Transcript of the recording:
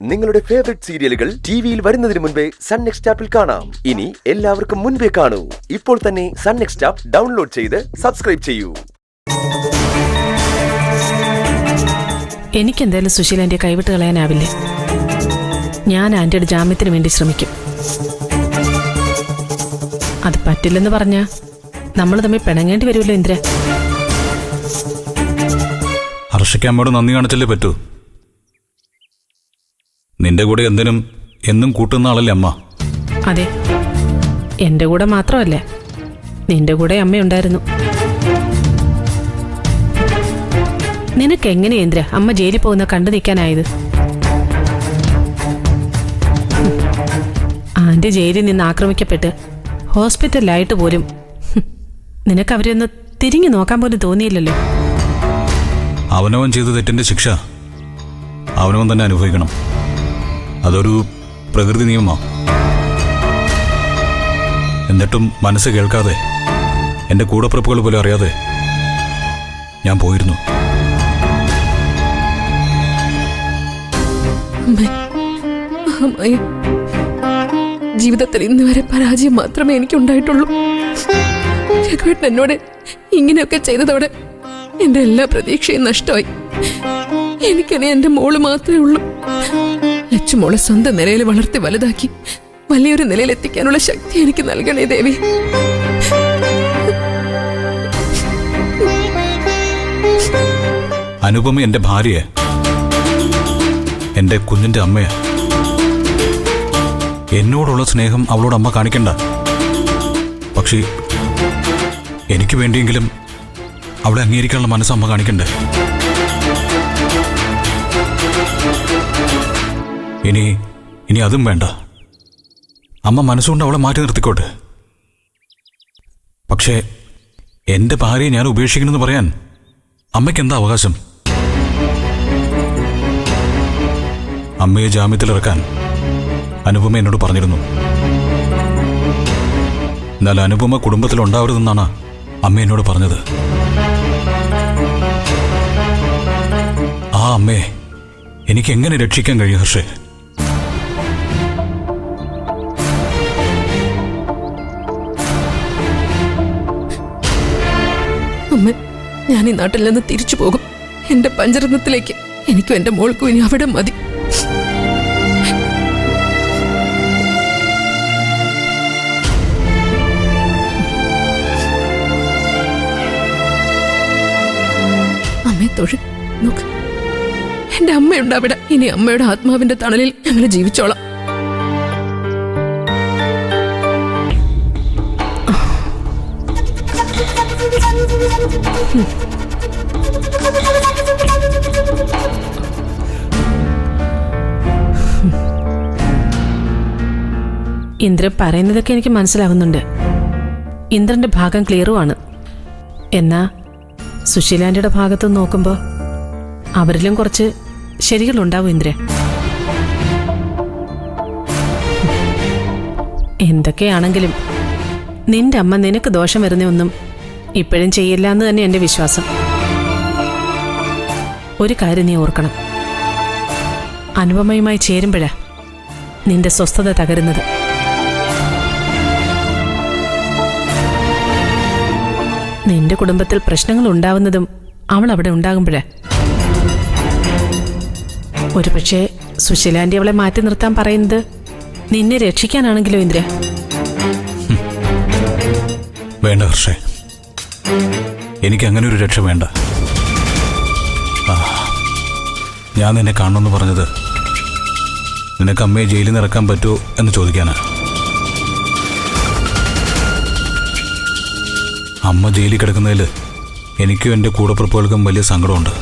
നിങ്ങളുടെ ഫേവറേറ്റ് സീരിയലുകൾ ടിവിയിൽ വരുന്നതിന് മുൻപേ സൺ നെക്സ്റ്റ് ആപ്പിൽ കാണാം. ഇനി എല്ലാവർക്കും മുൻപേ കാണൂ. ഇപ്പോൾ തന്നെ സൺ നെക്സ്റ്റ് ആപ്പ് ഡൗൺലോഡ് ചെയ്ത് സബ്സ്ക്രൈബ് ചെയ്യൂ. എനിക്കെന്തായാലും സുശീല ആന്റിയെ കൈവിട്ട് കളയാനാവില്ലേ. ഞാൻ ആന്റിയുടെ ജാമ്യത്തിന് വേണ്ടി ശ്രമിക്കും. അത് പറ്റില്ലെന്ന് പറഞ്ഞാ നമ്മൾ തമ്മിൽ പിണങ്ങേണ്ടി വരുമല്ലോ ഇന്ദ്ര. ഹർഷയ്ക്കമ്മയോട് നന്ദി കാണിച്ചല്ലേ പറ്റൂ. നിന്റെ കൂടെ എന്തിനും എന്നും കൂട്ടുന്ന ആളല്ലേ അമ്മ. അതെ, എന്റെ കൂടെ മാത്രമല്ല, നിന്റെ കൂടെ അമ്മയുണ്ടായിരുന്നു. നിനക്ക് എങ്ങനെയാ ഇന്ദ്ര അമ്മ ജയിലിൽ പോകുന്ന കണ്ടു നിൽക്കാനായത്? ആന്റി ജയിലിൽ നിന്ന് ആക്രമിക്കപ്പെട്ട് ഹോസ്പിറ്റലിലായിട്ട് പോലും നിനക്ക് അവരെ ഒന്ന് തിരിഞ്ഞു നോക്കാൻ പോലും തോന്നിയില്ലല്ലോ. അവനവൻ ചെയ്ത തെറ്റിന്റെ ശിക്ഷ അവനവൻ തന്നെ അനുഭവിക്കണം. അതൊരു പ്രകൃതി നിയമമാണ്. എന്നിട്ടും മനസ്സ് കേൾക്കാതെ, എൻ്റെ കൂടപ്പിറപ്പുകൾ പോലും അറിയാതെ ഞാൻ പോയിരുന്നു. ജീവിതത്തിൽ ഇന്ന് വരെ പരാജയം മാത്രമേ എനിക്കുണ്ടായിട്ടുള്ളൂ. രഘുവേട്ടൻ എന്നോട് ഇങ്ങനെയൊക്കെ ചെയ്തതോടെ എന്റെ എല്ലാ പ്രതീക്ഷയും നഷ്ടമായി. എനിക്കനെ എന്റെ മോള് മാത്രമേ ഉള്ളൂ. ലച്ചുമോളെ സ്വന്തം നിലയിൽ വളർത്തി വലുതാക്കി വലിയൊരു നിലയിൽ എത്തിക്കാനുള്ള ശക്തി എനിക്ക് നൽകണേ ദേവി. അനുപമ എന്റെ ഭാര്യയെ, എന്റെ കുഞ്ഞിന്റെ അമ്മയെ. എന്നോടുള്ള സ്നേഹം അവളോട് അമ്മ കാണിക്കണ്ട. പക്ഷേ എനിക്ക് വേണ്ടിയെങ്കിലും അവളെ അംഗീകരിക്കാനുള്ള മനസ്സ് അമ്മ കാണിക്കണ്ടേ. ഇനി അതും വേണ്ട. അമ്മ മനസ്സുകൊണ്ട് അവളെ മാറ്റി നിർത്തിക്കോട്ടെ. പക്ഷേ എന്റെ ഭാര്യയെ ഞാൻ ഉപേക്ഷിക്കണമെന്ന് പറയാൻ അമ്മയ്ക്ക് എന്താ അവകാശം? അമ്മയെ ജാമ്യത്തിലിറക്കാൻ അനുപമ എന്നോട് പറഞ്ഞിരുന്നു. എന്നാൽ അനുപമ കുടുംബത്തിലുണ്ടാവരുതെന്നാണ് അമ്മ എന്നോട് പറഞ്ഞത്. ആ അമ്മയെ എനിക്ക് എങ്ങനെ രക്ഷിക്കാൻ കഴിയും ഹർഷേ? അമ്മ, ഞാൻ ഈ നാട്ടിൽ നിന്ന് തിരിച്ചു പോകും. എന്റെ പഞ്ചരത്നത്തിലേക്ക്. എനിക്കും എന്റെ മോൾക്കും ഇനി അവിടെ മതി. അമ്മയെ തൊഴു നോക്ക്. എന്റെ അമ്മയുണ്ട് അവിടെ. ഇനി അമ്മയുടെ ആത്മാവിന്റെ തണലിൽ ഞങ്ങൾ ജീവിച്ചോളാം. ഇന്ദ്രൻ പറയുന്നതൊക്കെ എനിക്ക് മനസ്സിലാവുന്നുണ്ട്. ഇന്ദ്രന്റെ ഭാഗം ക്ലിയറുമാണ്. എന്നാ സുശീലാന്റിയുടെ ഭാഗത്ത് നോക്കുമ്പോൾ അവരിലും കുറച്ച് ശരികളുണ്ടാവും ഇന്ദ്ര. എന്തൊക്കെയാണെങ്കിലും നിന്റെ അമ്മ നിനക്ക് ദോഷം വരുന്നൊന്നും ഇപ്പോഴും ചെയ്യില്ല എന്ന് തന്നെ എൻ്റെ വിശ്വാസം. ഒരു കാര്യം നീ ഓർക്കണം, അനുപമയുമായി ചേരുമ്പോഴാ നിന്റെ സ്വസ്ഥത തകരുന്നത്. നിന്റെ കുടുംബത്തിൽ പ്രശ്നങ്ങൾ ഉണ്ടാവുന്നതും അവൾ അവിടെ ഉണ്ടാകുമ്പോഴേ. ഒരു പക്ഷേ സുശീലാന്റി അവളെ മാറ്റി നിർത്താൻ പറയുന്നത് നിന്നെ രക്ഷിക്കാനാണെങ്കിലോ ഇന്ദ്ര? വേണ്ട ഹർഷേ, എനിക്ക് അങ്ങനെ ഒരു രക്ഷ വേണ്ട. ഞാൻ നിന്നെ കാണണമെന്ന് പറഞ്ഞത് നിനക്ക് അമ്മയെ ജയിലിൽ നിന്ന് ഇറക്കാൻ പറ്റുമോ എന്ന് ചോദിക്കാനാ. അമ്മ ജയിലിൽ കിടക്കുന്നതിൽ എനിക്കും എൻ്റെ കൂടപ്പിറപ്പുകൾക്കും വലിയ സങ്കടമുണ്ട്.